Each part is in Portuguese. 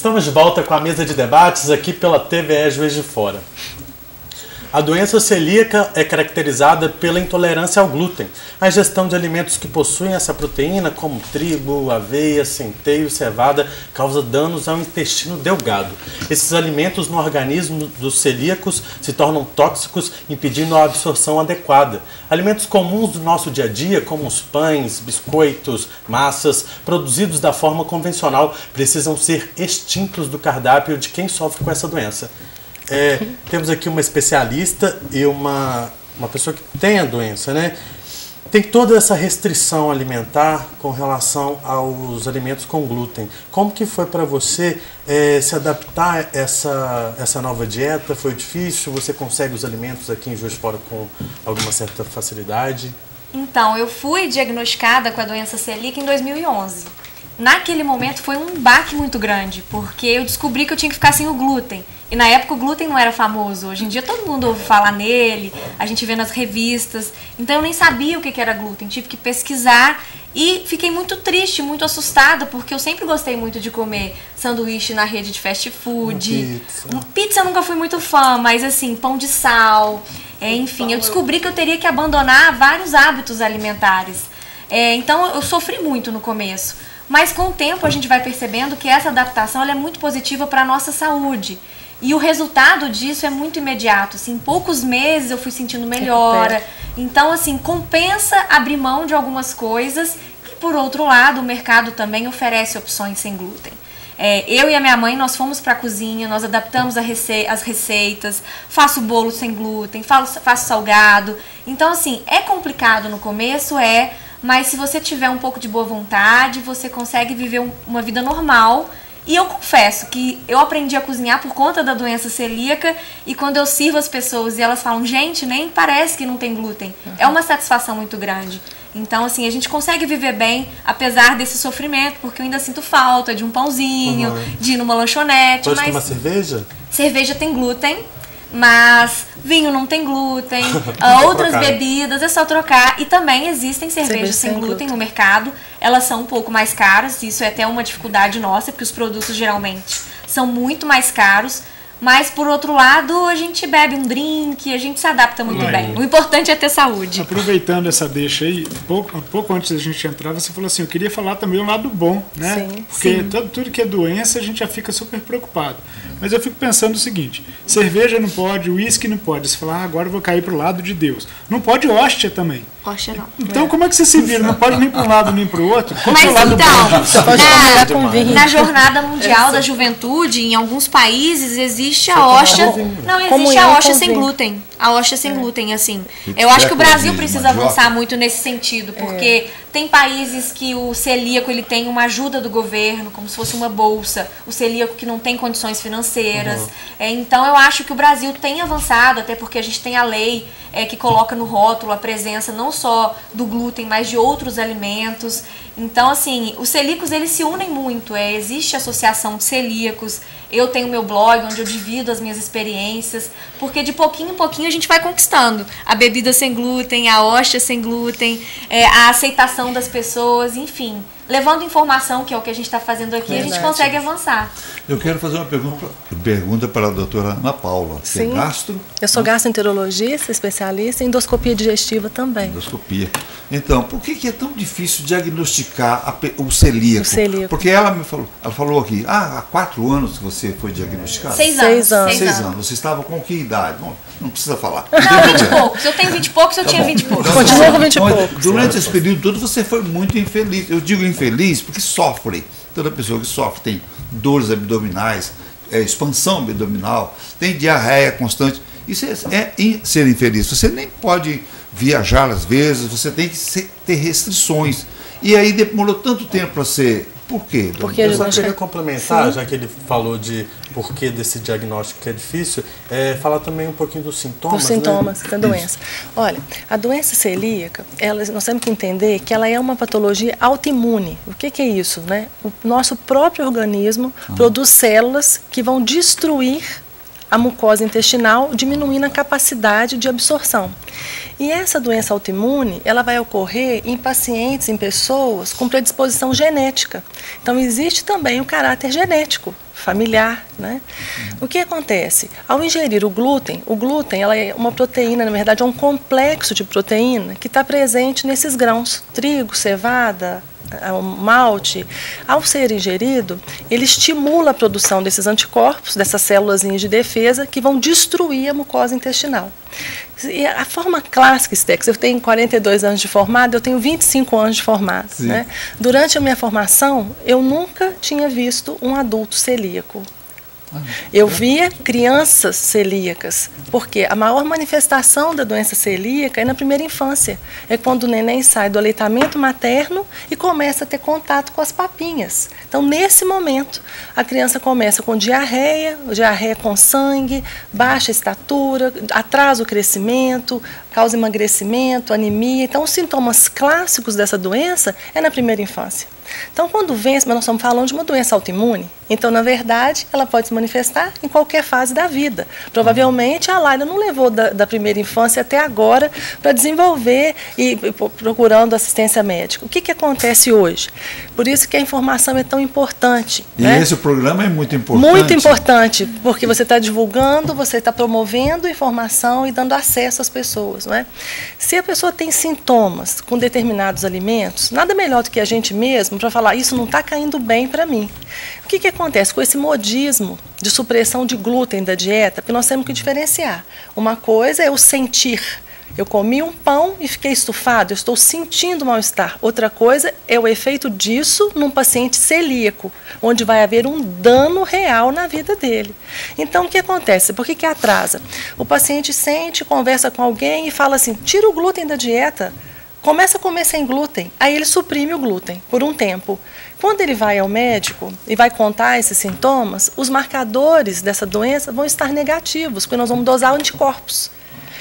Estamos de volta com a mesa de debates aqui pela TVE Juiz de Fora. A doença celíaca é caracterizada pela intolerância ao glúten. A ingestão de alimentos que possuem essa proteína, como trigo, aveia, centeio, cevada, causa danos ao intestino delgado. Esses alimentos no organismo dos celíacos se tornam tóxicos, impedindo a absorção adequada. Alimentos comuns do nosso dia a dia, como os pães, biscoitos, massas, produzidos da forma convencional, precisam ser extintos do cardápio de quem sofre com essa doença. Temos aqui uma especialista e uma pessoa que tem a doença, né? Tem toda essa restrição alimentar com relação aos alimentos com glúten. Como que foi para você se adaptar a essa nova dieta? Foi difícil? Você consegue os alimentos aqui em Juiz de Fora com alguma certa facilidade? Então, eu fui diagnosticada com a doença celíaca em 2011. Naquele momento foi um baque muito grande, porque eu descobri que eu tinha que ficar sem o glúten. E na época o glúten não era famoso. Hoje em dia todo mundo ouve falar nele, a gente vê nas revistas. Então eu nem sabia o que era glúten, tive que pesquisar e fiquei muito triste, muito assustada, porque eu sempre gostei muito de comer sanduíche na rede de fast food. Pizza eu nunca fui muito fã, mas assim, pão de sal. Enfim, eu descobri que eu teria que abandonar vários hábitos alimentares. Então eu sofri muito no começo. Mas com o tempo a gente vai percebendo que essa adaptação ela é muito positiva para a nossa saúde. E o resultado disso é muito imediato. Assim, em poucos meses eu fui sentindo melhora. Então, assim, compensa abrir mão de algumas coisas. E, por outro lado, o mercado também oferece opções sem glúten. Eu e a minha mãe, nós fomos para a cozinha, nós adaptamos as receitas, faço bolo sem glúten, faço salgado. Então, assim, é complicado no começo, mas se você tiver um pouco de boa vontade, você consegue viver uma vida normal. E eu confesso que eu aprendi a cozinhar por conta da doença celíaca e quando eu sirvo as pessoas e elas falam, gente, nem parece que não tem glúten. É uma satisfação muito grande. Então, assim, a gente consegue viver bem apesar desse sofrimento, porque eu ainda sinto falta de um pãozinho, de ir numa lanchonete. Pode tomar cerveja? Cerveja tem glúten. Mas vinho não tem glúten, outras bebidas é só trocar. E também existem cervejas sem glúten no mercado. Elas são um pouco mais caras, isso é até uma dificuldade nossa, porque os produtos geralmente são muito mais caros. Mas, por outro lado, a gente bebe um drink, a gente se adapta muito bem. O importante é ter saúde. Aproveitando essa deixa aí, pouco antes da gente entrar, você falou assim, eu queria falar também o lado bom, né? Sim, porque tudo que é doença, a gente já fica super preocupado. Mas eu fico pensando o seguinte, cerveja não pode, uísque não pode. Você fala, agora eu vou cair pro lado de Deus. Não pode hóstia também. Hóstia não. Então, como é que você se vira? Não pode nem para um lado nem para o outro? Mas na Jornada Mundial da Juventude, em alguns países, existe a hóstia. Não, existe a hóstia sem glúten. A hóstia sem glúten, assim. Eu acho que o Brasil precisa avançar muito nesse sentido, porque tem países que o celíaco ele tem uma ajuda do governo, como se fosse uma bolsa. O celíaco que não tem condições financeiras. Então, eu acho que o Brasil tem avançado, até porque a gente tem a lei que coloca no rótulo a presença não só do glúten, mas de outros alimentos. Então, assim, os celíacos, eles se unem muito. Existe a associação de celíacos. Eu tenho meu blog, onde eu divido as minhas experiências, porque de pouquinho em pouquinho a gente vai conquistando. A bebida sem glúten, a hóstia sem glúten, a aceitação das pessoas, enfim. Levando informação, que é o que a gente está fazendo aqui, a gente consegue avançar. Eu quero fazer uma pergunta para a doutora Ana Paula. Você é gastro? Eu sou gastroenterologista, especialista em endoscopia digestiva também. Endoscopia. Então, por que é tão difícil diagnosticar o celíaco? O celíaco. Porque ela falou aqui, há 4 anos que você foi diagnosticada? 6 anos. 6 anos. Você estava com que idade? Bom, não precisa falar. Não, 20 e poucos. Eu tenho 20 e poucos, eu tinha 20 e poucos. Continua com 20 e poucos. Durante esse período todo você foi muito infeliz. Eu digo infeliz porque sofre. Toda pessoa que sofre tem dores abdominais, expansão abdominal, tem diarreia constante. Isso é ser infeliz. Você nem pode viajar às vezes, você tem que ter restrições. E aí demorou tanto tempo para ser... Por quê? Porque eu só queria complementar, já que ele falou de porquê desse diagnóstico que é difícil, falar também um pouquinho dos sintomas. Dos sintomas da doença. Olha, a doença celíaca, nós temos que entender que ela é uma patologia autoimune. O que é isso, né? O nosso próprio organismo produz células que vão destruir a mucosa intestinal, diminuindo a capacidade de absorção. E essa doença autoimune, ela vai ocorrer em pacientes, em pessoas com predisposição genética. Então, existe também o caráter genético familiar, né? O que acontece? Ao ingerir o glúten ela é uma proteína, na verdade é um complexo de proteína que está presente nesses grãos, trigo, cevada, malte. Ao ser ingerido, ele estimula a produção desses anticorpos, dessas células de defesa que vão destruir a mucosa intestinal. E a forma clássica, Stex, eu tenho 42 anos de formado, eu tenho 25 anos de formado. Né? Durante a minha formação, eu nunca tinha visto um adulto celíaco. Eu via crianças celíacas, porque a maior manifestação da doença celíaca é na primeira infância. É quando o neném sai do aleitamento materno e começa a ter contato com as papinhas. Então, nesse momento, a criança começa com diarreia com sangue, baixa estatura, atrasa o crescimento, causa emagrecimento, anemia. Então, os sintomas clássicos dessa doença é na primeira infância. Então, quando vence, mas nós estamos falando de uma doença autoimune, então, na verdade, ela pode se manifestar em qualquer fase da vida. Provavelmente, a Laila não levou da primeira infância até agora para desenvolver e procurando assistência médica. O que acontece hoje? Por isso que a informação é tão importante. E né? esse programa é muito importante. Muito importante, porque você está divulgando, você está promovendo informação e dando acesso às pessoas. Não é? Se a pessoa tem sintomas com determinados alimentos, nada melhor do que a gente mesmo para falar, isso não está caindo bem para mim. O que acontece com esse modismo de supressão de glúten da dieta? Porque nós temos que diferenciar. Uma coisa é o sentir. Eu comi um pão e fiquei estufado, eu estou sentindo mal-estar. Outra coisa é o efeito disso num paciente celíaco, onde vai haver um dano real na vida dele. Então, o que acontece? Por que atrasa? O paciente sente, conversa com alguém e fala assim, tira o glúten da dieta. Começa a comer sem glúten, aí ele suprime o glúten por um tempo. Quando ele vai ao médico e vai contar esses sintomas, os marcadores dessa doença vão estar negativos, porque nós vamos dosar anticorpos.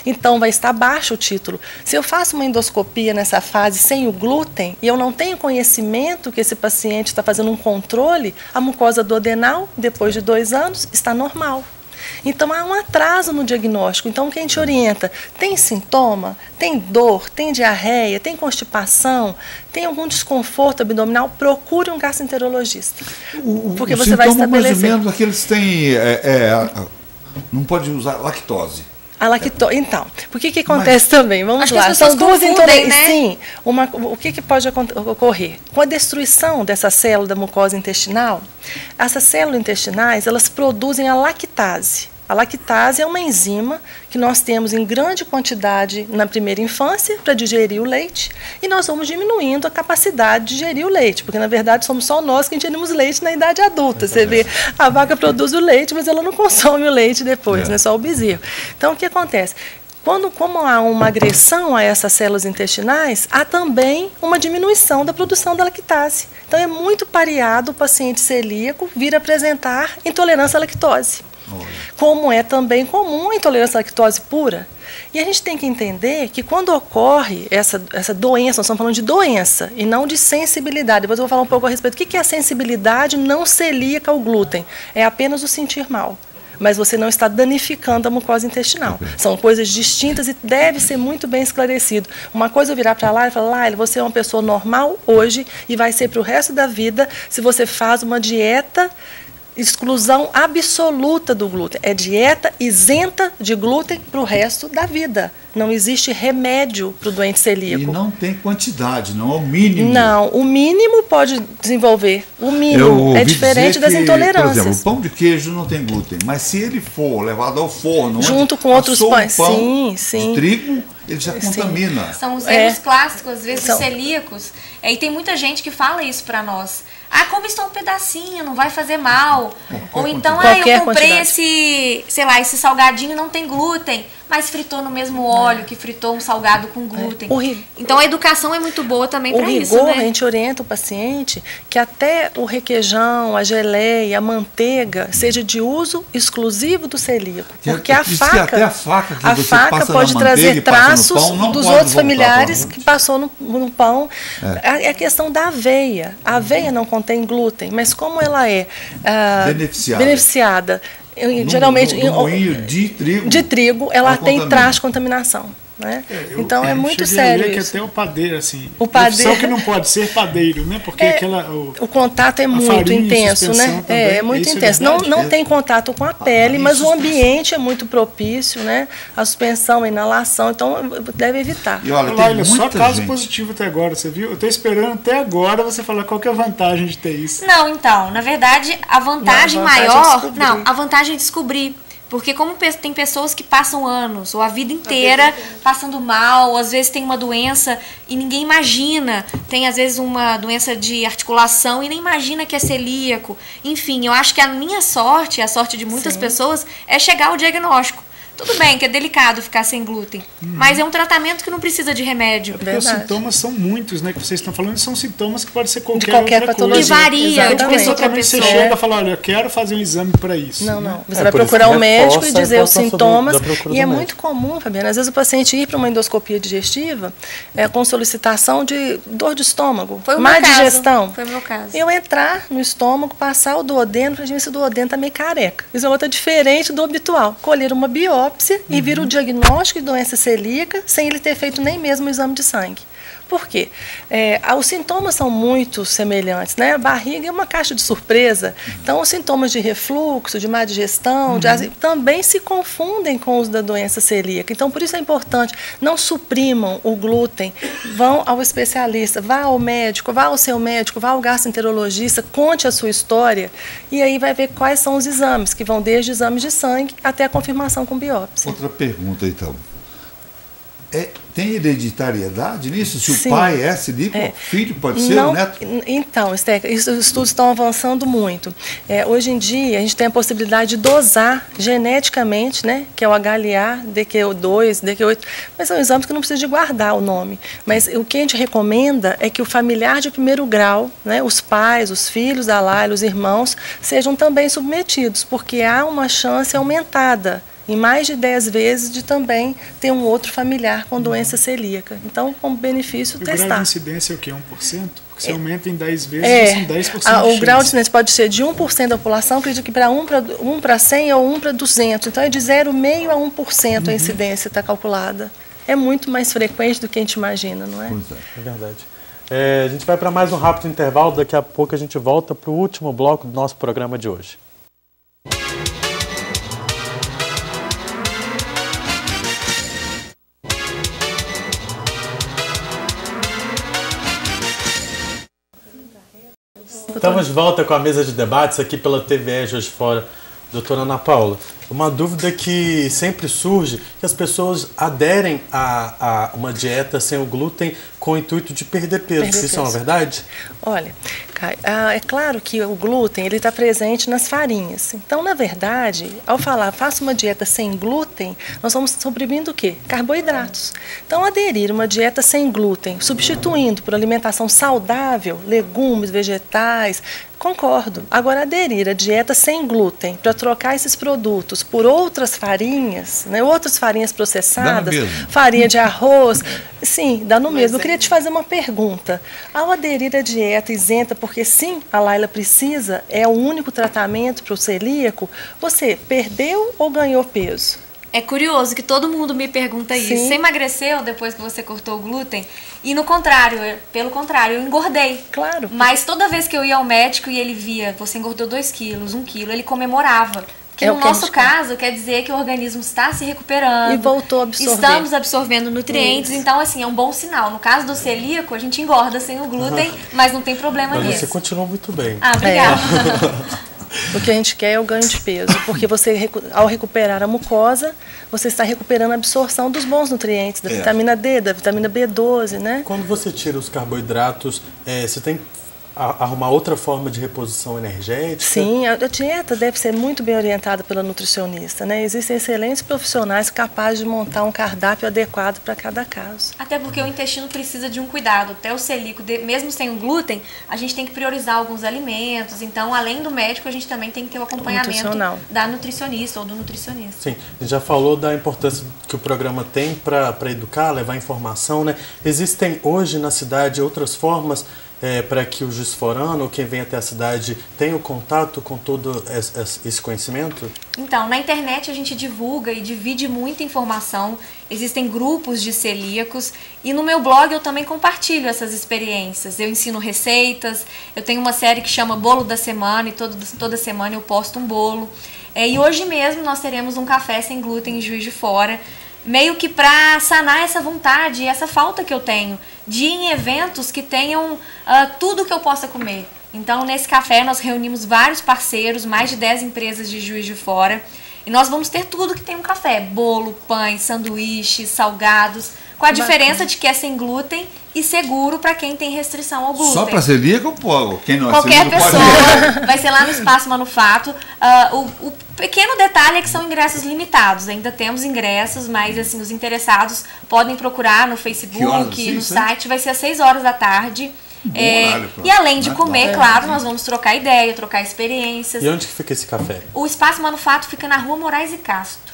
Então, vai estar baixo o título. Se eu faço uma endoscopia nessa fase sem o glúten e eu não tenho conhecimento que esse paciente está fazendo um controle, a mucosa duodenal, depois de 2 anos, está normal. Então, há um atraso no diagnóstico. Então, o que a gente orienta? Tem sintoma? Tem dor? Tem diarreia? Tem constipação? Tem algum desconforto abdominal? Procure um gastroenterologista. Porque você vai estabelecer. Mais ou menos aqueles têm... não pode usar lactose. A lactose. Então, por que acontece também? Vamos acho lá. Que as pessoas são duas intolerâncias. Né? Sim. O que pode ocorrer? Com a destruição dessa célula da mucosa intestinal, essas células intestinais, elas produzem a lactase. A lactase é uma enzima que nós temos em grande quantidade na primeira infância para digerir o leite e nós vamos diminuindo a capacidade de digerir o leite, porque na verdade somos só nós que ingerimos leite na idade adulta. Você vê, a vaca produz o leite, mas ela não consome o leite depois, né? Só o bezerro. Então, o que acontece? Como há uma agressão a essas células intestinais, há também uma diminuição da produção da lactase. Então, é muito pareado o paciente celíaco vir apresentar intolerância à lactose. Como é também comum a intolerância à lactose pura. E a gente tem que entender que quando ocorre essa doença, nós estamos falando de doença e não de sensibilidade. Depois eu vou falar um pouco a respeito do que é a sensibilidade não celíaca ao glúten. É apenas o sentir mal. Mas você não está danificando a mucosa intestinal. São coisas distintas e deve ser muito bem esclarecido. Uma coisa é eu virar para lá e falar, Laila, você é uma pessoa normal hoje e vai ser para o resto da vida se você faz uma dieta exclusão absoluta do glúten. É dieta isenta de glúten para o resto da vida. Não existe remédio para o doente celíaco. E não tem quantidade, não é o mínimo. Não, o mínimo pode desenvolver. O mínimo é diferente das intolerâncias. Por exemplo, o pão de queijo não tem glúten, mas se ele for levado ao forno, junto com outros pães, sim, de trigo, ele já contamina. São os erros clássicos, às vezes, celíacos. E tem muita gente que fala isso para nós. Come só um pedacinho, não vai fazer mal. Ou então, eu comprei esse salgadinho, não tem glúten, mas fritou no mesmo óleo que fritou um salgado com glúten. Então, a educação é muito boa também para isso, né? A gente orienta o paciente que até o requeijão, a geleia, a manteiga, seja de uso exclusivo do celíaco. Porque a faca pode trazer traços dos outros familiares que passou no pão. É a questão da aveia. A aveia não contém glúten, mas como ela é beneficiada geralmente no moinho de trigo, ela tem traço de contaminação. né? Então é muito sério que isso. até o padeiro, assim, O padeiro profissão que não pode ser padeiro, né? Porque o contato é muito farinha, intenso, né? suspensão também, É muito isso é intenso. verdade? Não tem contato com a pele, mas o suspensão. ambiente é muito propício, né? A suspensão, a inalação, então deve evitar. E olha, Olha, tem só muita caso gente. positivo até agora, você viu? Eu tô esperando até agora você falar qual que é a vantagem de ter isso. Não, então, na verdade, a vantagem Não, a vantagem é maior. descobrir. Não, a vantagem é descobrir. Porque como tem pessoas que passam anos ou a vida inteira passando mal, às vezes tem uma doença e ninguém imagina, tem às vezes uma doença de articulação e nem imagina que é celíaco. Enfim, eu acho que a minha sorte, a sorte de muitas pessoas, é chegar ao diagnóstico. Tudo bem que é delicado ficar sem glúten, mas é um tratamento que não precisa de remédio. Porque os Verdade. sintomas são muitos, né? Que vocês estão falando, são sintomas que podem ser qualquer, qualquer outra patologia. Que coisa. varia de Exatamente. pessoa para Você pessoa. chega e fala, olha, eu quero fazer um exame para isso. Não, né? não. Você É, vai por isso procurar que um médico e reforça a dizer os importância sintomas. da procura E é do muito médico. comum, Fabiana, às vezes o paciente ir para uma endoscopia digestiva com solicitação de dor de estômago, Foi o má meu caso. digestão. Foi o meu caso. Eu entrar no estômago, passar o duodeno, para ver se o duodeno está meio careca. Isso é outra diferente do habitual. Colher uma biópsia e vir o diagnóstico de doença celíaca sem ele ter feito nem mesmo o exame de sangue. Por quê? Os sintomas são muito semelhantes, né? A barriga é uma caixa de surpresa. Então, os sintomas de refluxo, de má digestão, de azia, também se confundem com os da doença celíaca. Então, por isso é importante, não suprimam o glúten, vão ao especialista, vá ao médico, vá ao seu médico, vá ao gastroenterologista, conte a sua história e aí vai ver quais são os exames, que vão desde exames de sangue até a confirmação com biópsia. Outra pergunta, então. Tem hereditariedade nisso? Se Sim. o pai é celíaco, o filho pode ser, Não, o neto? Então, Steca, os estudos estão avançando muito. Hoje em dia, a gente tem a possibilidade de dosar geneticamente, né, que é o HLA, DQ2, DQ8, mas são exames que não precisa de guardar o nome. Mas o que a gente recomenda é que o familiar de primeiro grau, né, os pais, os filhos da Laila, os irmãos, sejam também submetidos, porque há uma chance aumentada em mais de 10 vezes de também ter um outro familiar com doença celíaca. Então, como benefício, O grau de testar. incidência é o quê? 1%? Porque se aumenta em 10 vezes, são 10% O grau de chance. incidência pode ser de 1% da população, acredito que para 1 para 100 ou 1 para 200. Então, é de 0,5% a 1% a incidência está calculada. É muito mais frequente do que a gente imagina, não é? Pois é. É verdade. A gente vai para mais um rápido intervalo, daqui a pouco a gente volta para o último bloco do nosso programa de hoje. Estamos de volta com a mesa de debates aqui pela TVE Juiz de Fora. Doutora Ana Paula, uma dúvida que sempre surge, que as pessoas aderem a uma dieta sem o glúten com o intuito de perder peso. Isso é uma verdade? Olha, Caio, é claro que o glúten ele está presente nas farinhas. Então, na verdade, ao falar faça uma dieta sem glúten, nós estamos suprimindo o quê? Carboidratos. Então, aderir a uma dieta sem glúten, substituindo por alimentação saudável, legumes, vegetais, concordo. Agora, aderir a dieta sem glúten para trocar esses produtos por outras farinhas, né, outras farinhas processadas, Dá no mesmo. farinha de arroz, sim, dá no mesmo. Eu queria te fazer uma pergunta. Ao aderir à dieta isenta, porque sim, a Laila precisa, é o único tratamento para o celíaco, você perdeu ou ganhou peso? É curioso que todo mundo me pergunta isso. Sim. Você emagreceu depois que você cortou o glúten? E no contrário, pelo contrário, eu engordei. Claro. Mas toda vez que eu ia ao médico e ele via, você engordou 2 quilos, 1 quilo, ele comemorava. Porque É no o que a nosso gente quer. caso, quer dizer que o organismo está se recuperando. E voltou a absorver. Estamos absorvendo nutrientes, Isso. então assim, é um bom sinal. No caso do celíaco, a gente engorda sem o glúten, mas não tem problema Mas nisso. você continua muito bem. Ah, obrigada. O que a gente quer é o ganho de peso, porque você, ao recuperar a mucosa, você está recuperando a absorção dos bons nutrientes, da vitamina D, da vitamina B12, né? Quando você tira os carboidratos, você tem que arrumar outra forma de reposição energética? Sim, a dieta deve ser muito bem orientada pela nutricionista, né? Existem excelentes profissionais capazes de montar um cardápio adequado para cada caso. Até porque o intestino precisa de um cuidado. Até o celíaco, mesmo sem o glúten, a gente tem que priorizar alguns alimentos. Então, além do médico, a gente também tem que ter o acompanhamento Nutricional. da nutricionista ou do nutricionista. Sim, a gente já falou da importância que o programa tem para educar, levar informação, né? Existem hoje na cidade outras formas para que o Juiz de Fora ou quem vem até a cidade tenha o contato com todo esse conhecimento? Então, na internet a gente divulga e divide muita informação, existem grupos de celíacos e no meu blog eu também compartilho essas experiências. Eu ensino receitas, eu tenho uma série que chama Bolo da Semana e toda semana eu posto um bolo. E hoje mesmo nós teremos um café sem glúten em Juiz de Fora, meio que para sanar essa vontade e essa falta que eu tenho de ir em eventos que tenham tudo que eu possa comer. Então, nesse café, nós reunimos vários parceiros, mais de 10 empresas de Juiz de Fora, e nós vamos ter tudo que tem um café: bolo, pães, sanduíches, salgados, com a diferença de que é sem glúten e seguro para quem tem restrição ao glúten. Só para celíaco ou quem não é qualquer celíaco pessoa pode... vai ser lá no Espaço Manufato. O pequeno detalhe é que são ingressos limitados. Ainda temos ingressos, mas assim, os interessados podem procurar no Facebook, no site. Vai ser às 6 horas da tarde. E além de comer, claro, nós vamos trocar ideia, trocar experiências. E onde que fica esse café? O Espaço Manufato fica na Rua Moraes e Castro,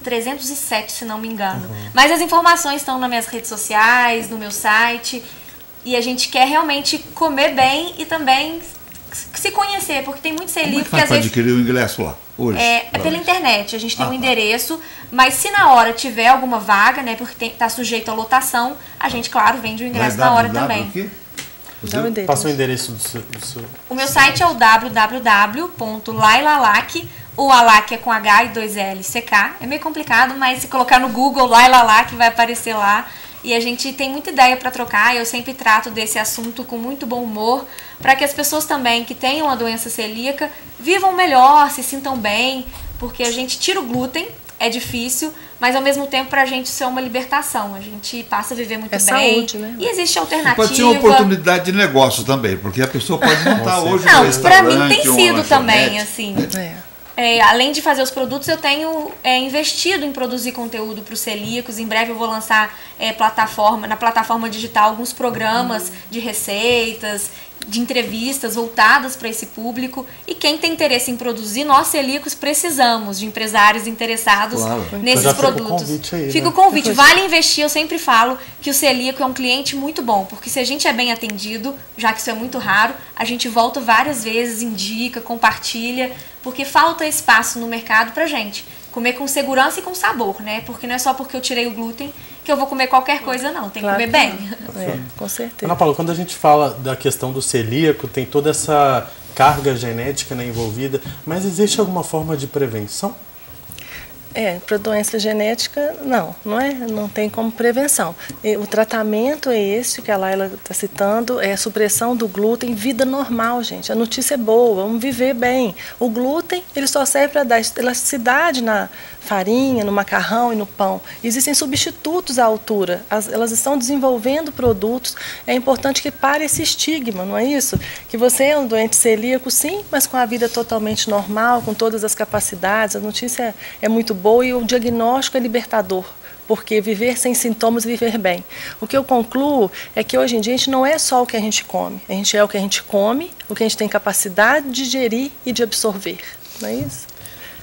307, se não me engano. Mas as informações estão nas minhas redes sociais, no meu site. E a gente quer realmente comer bem e também se conhecer, porque tem muito celíaco que às vezes... adquirir o ingresso lá, hoje? É pela internet, a gente tem um endereço, mas se na hora tiver alguma vaga, né, porque está sujeito à lotação, a gente, claro, vende o ingresso na hora também. Passa o endereço do seu... O meu site é o www.lailalac. O Alac é com H e 2 L, CK. É meio complicado, mas se colocar no Google Lailalac vai aparecer lá. E a gente tem muita ideia para trocar. Eu sempre trato desse assunto com muito bom humor, para que as pessoas também que tenham a doença celíaca vivam melhor, se sintam bem, porque a gente tira o glúten, é difícil, mas ao mesmo tempo para a gente isso é uma libertação. A gente passa a viver muito bem. Saúde, né? E existe alternativa. Pode ser uma oportunidade de negócio também, porque a pessoa pode montar hoje não, um restaurante. Para mim tem sido também, assim. Além de fazer os produtos, eu tenho investido em produzir conteúdo para os celíacos. Em breve eu vou lançar na plataforma digital alguns programas de receitas, de entrevistas voltadas para esse público. E quem tem interesse em produzir, nós celíacos precisamos de empresários interessados nesses produtos. Fica o convite. Vale investir. Eu sempre falo que o celíaco é um cliente muito bom, porque se a gente é bem atendido, já que isso é muito raro, a gente volta várias vezes, indica, compartilha, porque falta espaço no mercado pra gente comer com segurança e com sabor, né? Porque não é só porque eu tirei o glúten que eu vou comer qualquer coisa, não. Tem que comer bem. Com certeza. Ana Paula, quando a gente fala da questão do celíaco, tem toda essa carga genética, né, envolvida, mas existe alguma forma de prevenção? Para doença genética, não tem como prevenção. O tratamento é esse que a Laila está citando, é a supressão do glúten, vida normal, gente. A notícia é boa, vamos viver bem. O glúten, ele só serve para dar elasticidade na farinha, no macarrão e no pão. Existem substitutos à altura, elas estão desenvolvendo produtos. É importante que pare esse estigma, não é isso? Que você é um doente celíaco, sim, mas com a vida totalmente normal, com todas as capacidades. A notícia é muito boa e o diagnóstico é libertador, porque viver sem sintomas e viver bem. O que eu concluo é que hoje em dia a gente não é só o que a gente come, a gente é o que a gente come, o que a gente tem capacidade de digerir e de absorver, não é isso?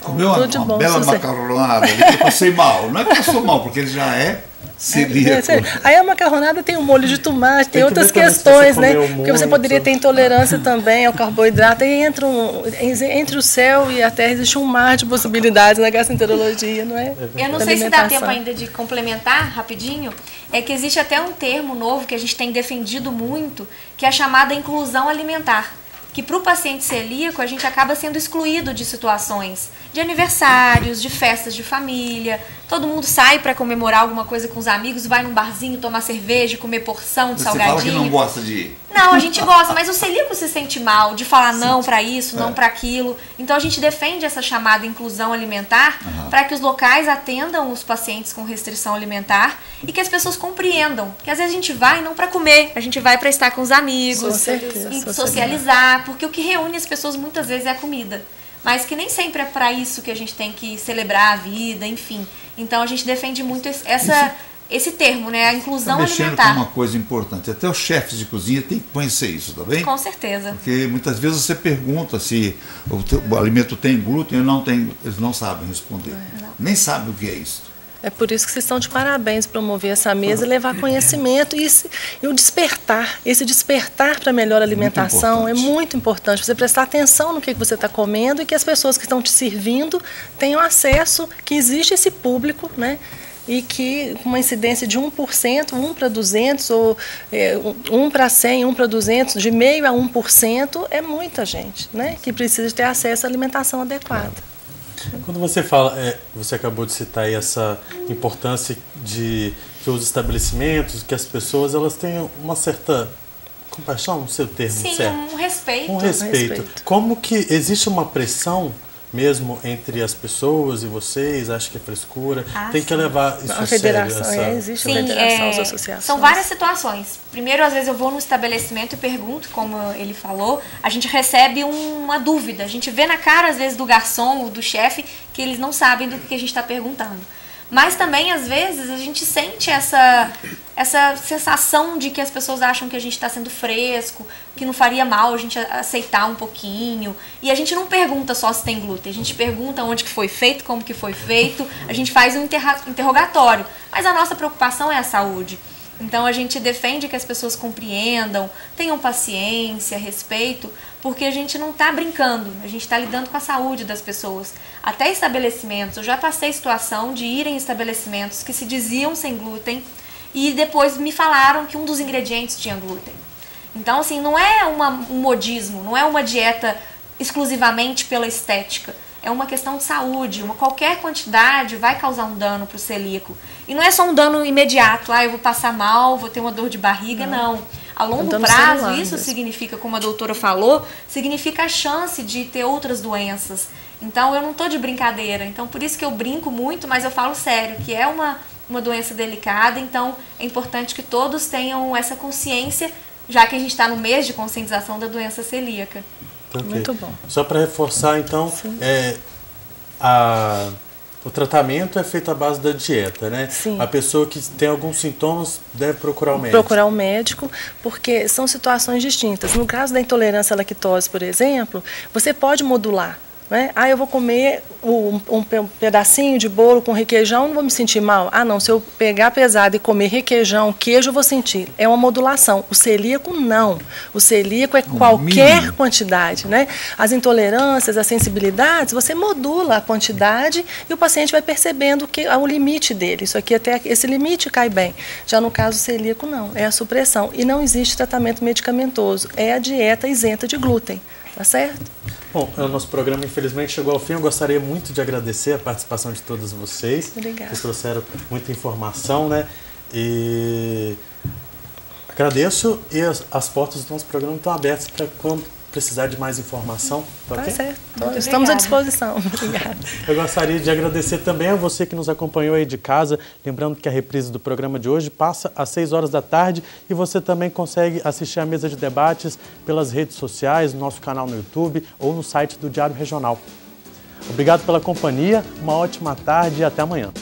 Comeu uma bela macarronada, eu passei mal. Não é que passou mal, porque ele já é celíaco. Aí a macarronada tem o molho de tomate, tem outras questões, né? Porque você poderia ter intolerância também ao carboidrato. Aí entre o céu e a terra existe um mar de possibilidades na gastroenterologia, não é? Eu não sei se dá tempo ainda de complementar rapidinho. É que existe até um termo novo que a gente tem defendido muito, que é a chamada inclusão alimentar. Que para o paciente celíaco a gente acaba sendo excluído de situações de aniversários, de festas de família. Todo mundo sai para comemorar alguma coisa com os amigos, vai num barzinho tomar cerveja, comer porção de salgadinho. Você fala que não gosta de ir. Não, a gente gosta, mas o celíaco se sente mal de falar não para isso, não para aquilo. Então a gente defende essa chamada inclusão alimentar para que os locais atendam os pacientes com restrição alimentar e que as pessoas compreendam que às vezes a gente vai não para comer, a gente vai para estar com os amigos, socializar, porque o que reúne as pessoas muitas vezes é a comida. Mas que nem sempre é para isso que a gente tem que celebrar a vida, enfim. Então a gente defende muito esse termo, né? A inclusão alimentar. Mexendo com uma coisa importante. Até os chefes de cozinha têm que conhecer isso, tá bem? Com certeza. Porque muitas vezes você pergunta se o alimento tem glúten ou não tem, eles não sabem responder. Nem sabem o que é isso. É por isso que vocês estão de parabéns promover essa mesa e levar conhecimento e o despertar. Esse despertar para melhor alimentação é muito importante. Você prestar atenção no que você está comendo e que as pessoas que estão te servindo tenham acesso, que existe esse público, né? E que com uma incidência de 1%, 1 para 200, ou 1 para 100, 1 para 200, de meio a 1%, é muita gente, né? Que precisa ter acesso à alimentação adequada. Quando você fala, você acabou de citar aí essa importância de que os estabelecimentos, que as pessoas, elas tenham uma certa compaixão, não sei o termo Sim, certo. um respeito. Um respeito. Como que existe uma pressão mesmo entre as pessoas e vocês? Acho que é frescura. Tem que levar isso a a federação, sério. existe Sim, uma federação, as associações. São várias situações. Primeiro, às vezes eu vou no estabelecimento e pergunto, como ele falou, a gente recebe uma dúvida. A gente vê na cara, às vezes, do garçom ou do chefe que eles não sabem do que a gente está perguntando. Mas também, às vezes, a gente sente essa sensação de que as pessoas acham que a gente está sendo fresco, que não faria mal a gente aceitar um pouquinho. E a gente não pergunta só se tem glúten, a gente pergunta onde que foi feito, como que foi feito, a gente faz um interrogatório. Mas a nossa preocupação é a saúde. Então a gente defende que as pessoas compreendam, tenham paciência, respeito, porque a gente não está brincando, a gente está lidando com a saúde das pessoas. Até estabelecimentos, eu já passei situação de ir em estabelecimentos que se diziam sem glúten e depois me falaram que um dos ingredientes tinha glúten. Então, assim, não é um modismo, não é uma dieta exclusivamente pela estética. É uma questão de saúde. Qualquer quantidade vai causar um dano para o celíaco. E não é só um dano imediato. Eu vou passar mal, vou ter uma dor de barriga. Não. A longo prazo, isso significa, como a doutora falou, significa a chance de ter outras doenças. Então, eu não estou de brincadeira. Então, por isso que eu brinco muito, mas eu falo sério, que é uma doença delicada. Então, é importante que todos tenham essa consciência, já que a gente está no mês de conscientização da doença celíaca. Okay. Muito bom. Só para reforçar, então, o tratamento é feito à base da dieta, né? Sim. A pessoa que tem alguns sintomas deve procurar o médico. Procurar o médico, porque são situações distintas. No caso da intolerância à lactose, por exemplo, você pode modular. Né? Eu vou comer um pedacinho de bolo com requeijão, não vou me sentir mal. Não, se eu pegar pesado e comer requeijão, queijo, eu vou sentir. É uma modulação. O celíaco, não. O celíaco é qualquer quantidade. Né? As intolerâncias, as sensibilidades, você modula a quantidade e o paciente vai percebendo que o limite dele. Isso aqui, até esse limite cai bem. Já no caso celíaco, não. É a supressão. E não existe tratamento medicamentoso. É a dieta isenta de glúten. Tá certo? Bom, o nosso programa infelizmente chegou ao fim. Eu gostaria muito de agradecer a participação de todos vocês. Obrigada. Vocês trouxeram muita informação, né? E agradeço, e as portas do nosso programa estão abertas para quando precisar de mais informação. Tá okay? certo. Estamos à disposição. Obrigada. Eu gostaria de agradecer também a você que nos acompanhou aí de casa. Lembrando que a reprise do programa de hoje passa às 6 horas da tarde e você também consegue assistir a mesa de debates pelas redes sociais, no nosso canal no YouTube ou no site do Diário Regional. Obrigado pela companhia, uma ótima tarde e até amanhã.